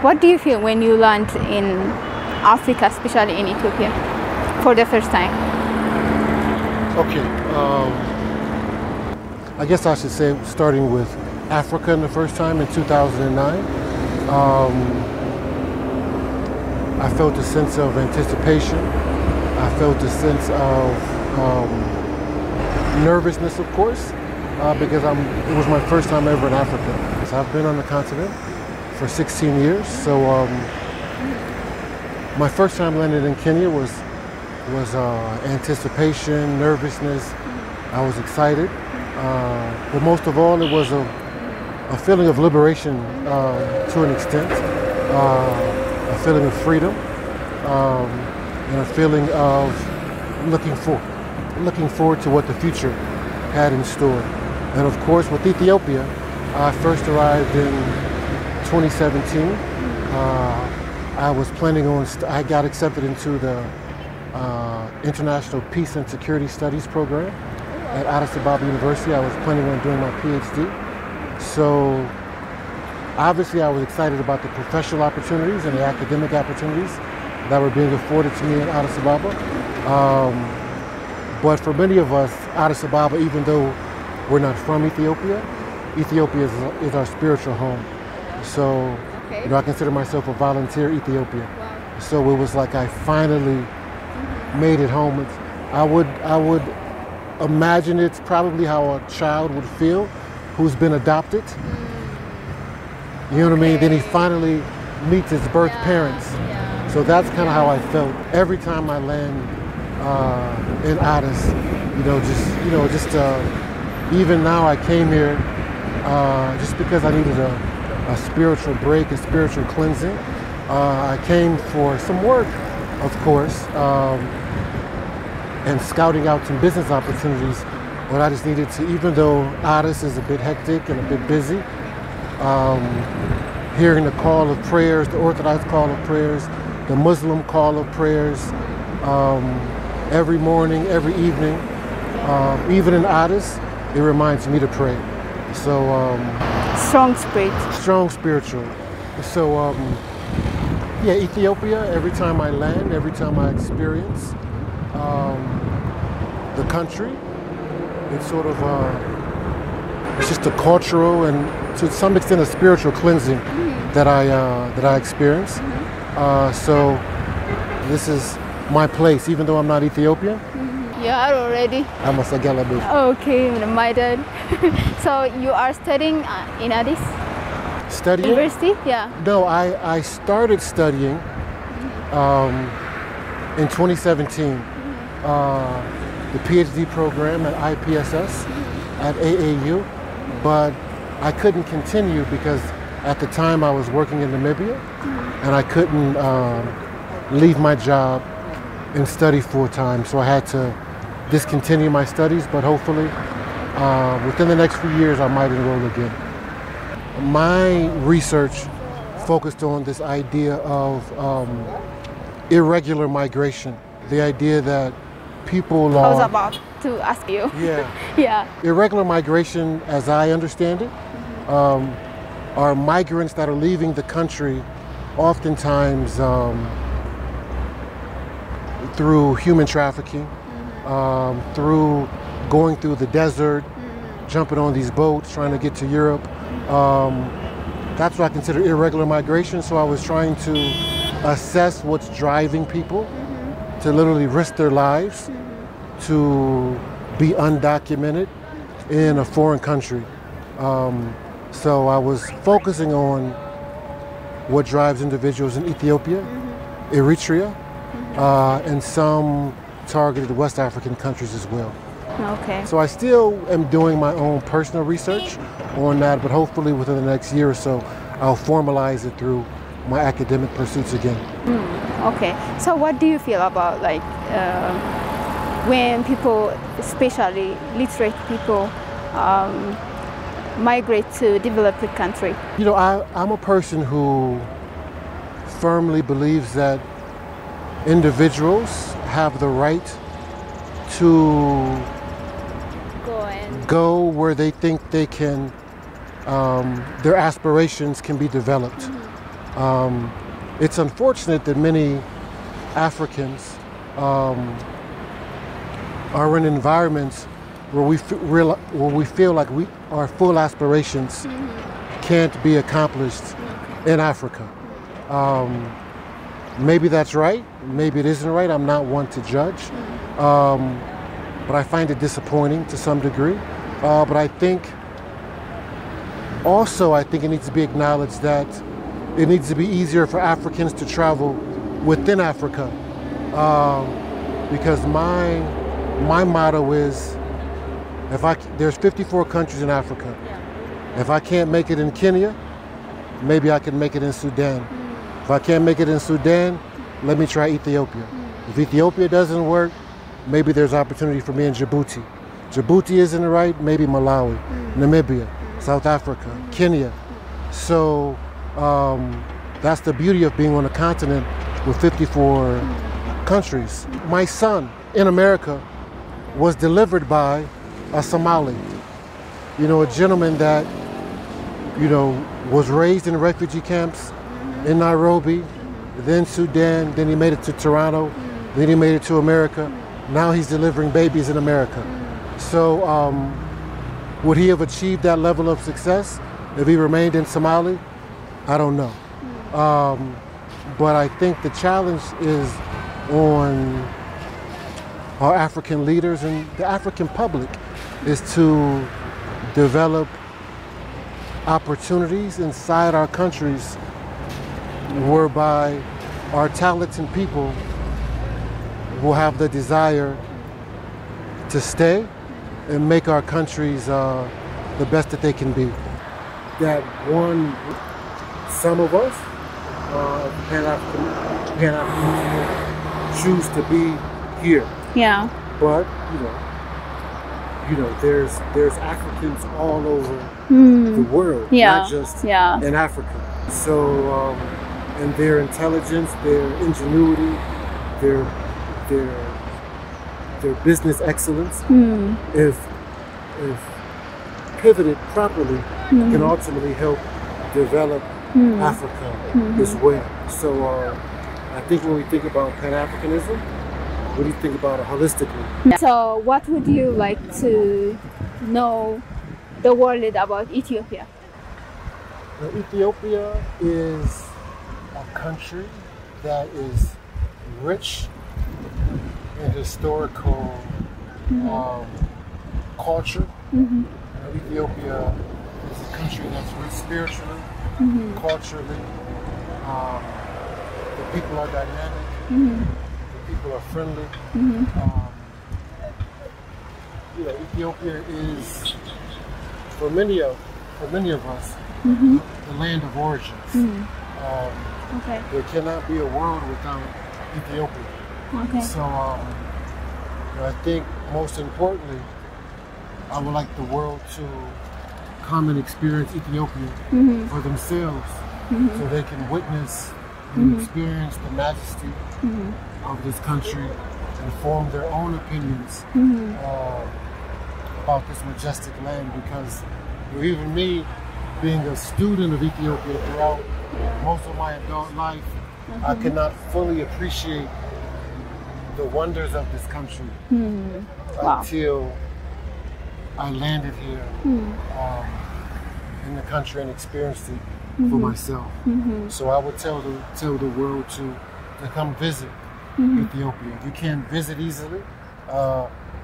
What do you feel when you land in Africa, especially in Ethiopia, for the first time? Okay, I guess I should say starting with Africa in the first time in 2009. I felt a sense of anticipation. I felt a sense of nervousness, of course, because it was my first time ever in Africa. So I've been on the continent for 16 years. So my first time landing in Kenya was anticipation, nervousness. I was excited, but most of all, it was a feeling of liberation to an extent, a feeling of freedom, and a feeling of looking forward to what the future had in store. And of course, with Ethiopia, I first arrived in 2017. I was planning on, I got accepted into the International Peace and Security Studies program at Addis Ababa University. I was planning on doing my PhD. So obviously I was excited about the professional opportunities and the academic opportunities that were being afforded to me in Addis Ababa. But for many of us, Addis Ababa, even though we're not from Ethiopia, Ethiopia is our spiritual home. So, you know, I consider myself a volunteer Ethiopian. So it was like I finally made it home. I would imagine it's probably how a child would feel who's been adopted. You know what I mean? Then he finally meets his birth parents. So that's kind of how I felt every time I land in Addis. Even now I came here just because I needed a spiritual break, a spiritual cleansing. I came for some work, of course, and scouting out some business opportunities. But I just needed to, even though Addis is a bit hectic and a bit busy, hearing the call of prayers, the Orthodox call of prayers, the Muslim call of prayers, every morning, every evening, even in Addis, it reminds me to pray. So Strong spirit. Strong spiritual. So yeah, Ethiopia, every time I land, every time I experience the country, it's sort of it's just a cultural and to some extent a spiritual cleansing that I experience. So this is my place, even though I'm not Ethiopian. You are already? I'm a Sagalabu. Okay, my dad. So you are studying in Addis? Studying? University? Yeah. No, I started studying in 2017. The PhD program at IPSS at AAU, but I couldn't continue because at the time I was working in Namibia and I couldn't leave my job and study full time, so I had to discontinue my studies, but hopefully within the next few years I might enroll again. My research focused on this idea of irregular migration, the idea that people I was about to ask you. Yeah. Irregular migration, as I understand it, are migrants that are leaving the country oftentimes through human trafficking, through going through the desert, jumping on these boats, trying to get to Europe. That's what I consider irregular migration. So I was trying to assess what's driving people to literally risk their lives to be undocumented in a foreign country. So I was focusing on what drives individuals in Ethiopia, Eritrea, and some targeted West African countries as well. Okay. So I still am doing my own personal research on that, but hopefully within the next year or so, I'll formalize it through my academic pursuits again. Okay. So what do you feel about when people, especially literate people, migrate to developed country? You know, I'm a person who firmly believes that individuals have the right to go where they think they can, their aspirations can be developed. It's unfortunate that many Africans are in environments where we feel like our full aspirations can't be accomplished in Africa. Maybe that's right, maybe it isn't right. I'm not one to judge, but I find it disappointing to some degree. But I think it needs to be acknowledged that it needs to be easier for Africans to travel within Africa, because my motto is, there's 54 countries in Africa. If I can't make it in Kenya, maybe I can make it in Sudan. If I can't make it in Sudan, let me try Ethiopia. If Ethiopia doesn't work, maybe there's opportunity for me in Djibouti. Djibouti isn't right, maybe Malawi, Namibia, South Africa, Kenya. So that's the beauty of being on a continent with 54 countries. My son in America was delivered by a Somali, a gentleman that, was raised in refugee camps in Nairobi, then Sudan, then he made it to Toronto, then he made it to America. Now he's delivering babies in America. So would he have achieved that level of success if he remained in Somali? I don't know. But I think the challenge is on our African leaders and the African public is to develop opportunities inside our countries whereby our talented people will have the desire to stay and make our countries the best that they can be. That some of us, Pan-Africans, choose to be here. Yeah. But there's Africans all over the world, not just in Africa. So, and their intelligence, their ingenuity, their business excellence, if pivoted properly, can ultimately help develop Africa as well. So, I think when we think about Pan-Africanism, what do you think about it holistically? So what would you like to know the world about Ethiopia? Well, Ethiopia is a country that is rich in historical culture. Ethiopia is a country that's rich spiritually, culturally. The people are dynamic. People are friendly. Ethiopia is, for many of us, the land of origins. There cannot be a world without Ethiopia. So I think most importantly, I would like the world to come and experience Ethiopia for themselves, so they can witness and experience the majesty of this country and form their own opinions about this majestic land. Because even me, being a student of Ethiopia throughout most of my adult life, I cannot fully appreciate the wonders of this country until I landed here in the country and experienced it for myself. So I would tell the world to come visit Ethiopia. If you can't visit easily,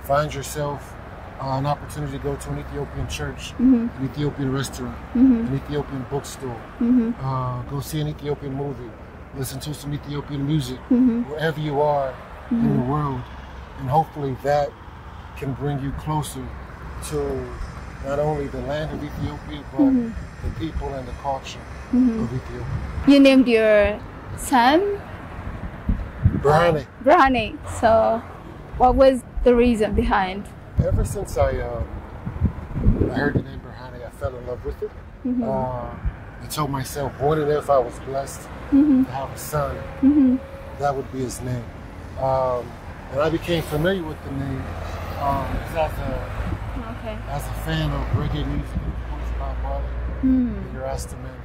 find yourself an opportunity to go to an Ethiopian church, an Ethiopian restaurant, an Ethiopian bookstore, go see an Ethiopian movie, listen to some Ethiopian music, wherever you are in the world, and hopefully that can bring you closer to not only the land of Ethiopia, but the people and the culture of Ethiopia. You named your son? Brahane. So what was the reason behind? Ever since I heard the name Brahane, I fell in love with it. I told myself, when and if I was blessed to have a son, that would be his name. And I became familiar with the name as a fan of reggae music, of course, Bob Marley, your estimate.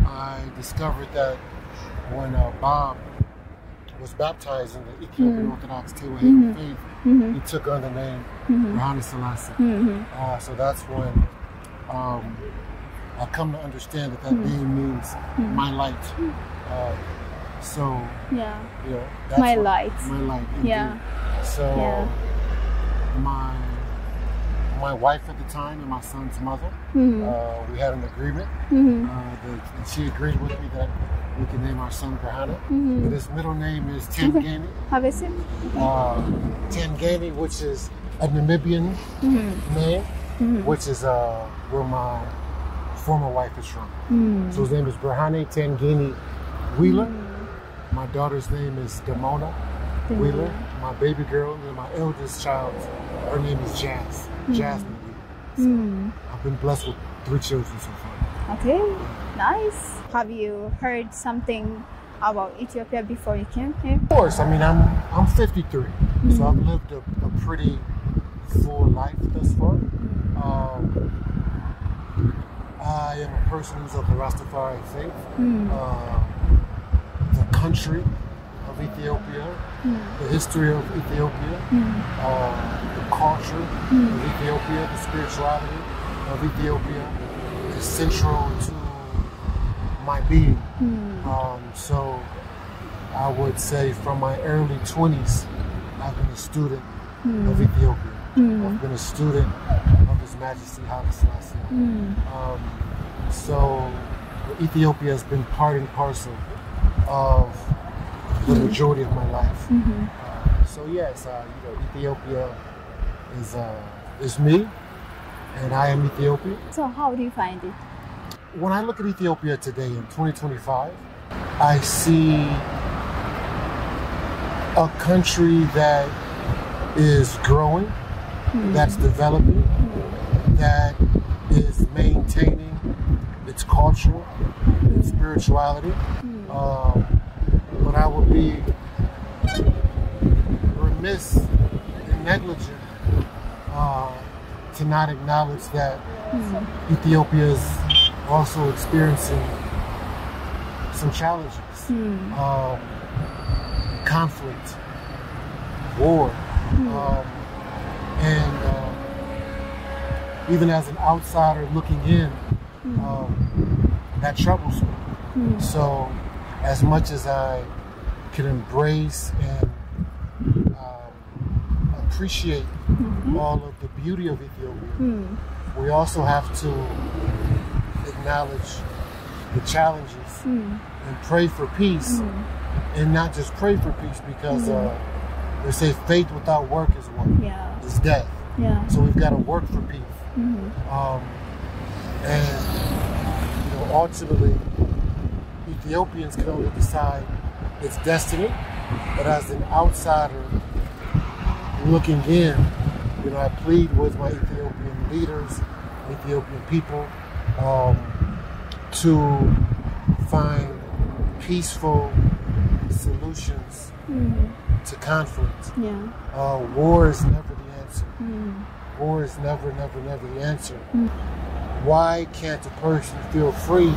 I discovered that when Bob was baptized in the Ethiopian Orthodox Tewahedo faith, he took on the name Fana Selassie. So that's when I come to understand that name means my light. So Yeah. you know, that's My what- light. My light. Indeed. Yeah. So Yeah. my wife at the time and my son's mother, we had an agreement. And she agreed with me that we can name our son Brahana. But his middle name is Tangani. Have a sip. Tangani, which is a Namibian name, which is where my former wife is from. So his name is Brahane Tangani Wheeler. My daughter's name is Damona Wheeler. My baby girl and my eldest child, her name is Jasmine Wheeler. So I've been blessed with 3 children so far. Okay, nice. Have you heard something about Ethiopia before you came here? Of course, I mean I'm 53, so I've lived a pretty full life thus far. I am a person who's of the Rastafari faith. The country of Ethiopia, the history of Ethiopia, the culture of Ethiopia, the spirituality of Ethiopia is central to my being. So I would say from my early 20s, I've been a student of Ethiopia. I've been a student of His Majesty Haile Selassie. So Ethiopia has been part and parcel of the majority of my life. So yes, Ethiopia is me, and I am Ethiopian. So how do you find it? When I look at Ethiopia today in 2025, I see a country that is growing, that's developing, that is maintaining its culture, its spirituality. But I would be remiss and negligent to not acknowledge that Ethiopia is also experiencing some challenges, conflict, war, and even as an outsider looking in, that troubles me. So as much as I can embrace and appreciate all of the beauty of Ethiopia, we also have to acknowledge the challenges and pray for peace, and not just pray for peace because they say faith without work is what? Yeah. Is death. Yeah. So we've got to work for peace. And ultimately, Ethiopians can only decide its destiny, but as an outsider looking in, I plead with my Ethiopian leaders, Ethiopian people, to find peaceful solutions to conflict. War is never the answer. War is never the answer. Why can't a person feel free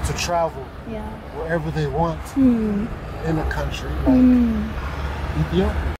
to travel wherever they want in a country like Ethiopia?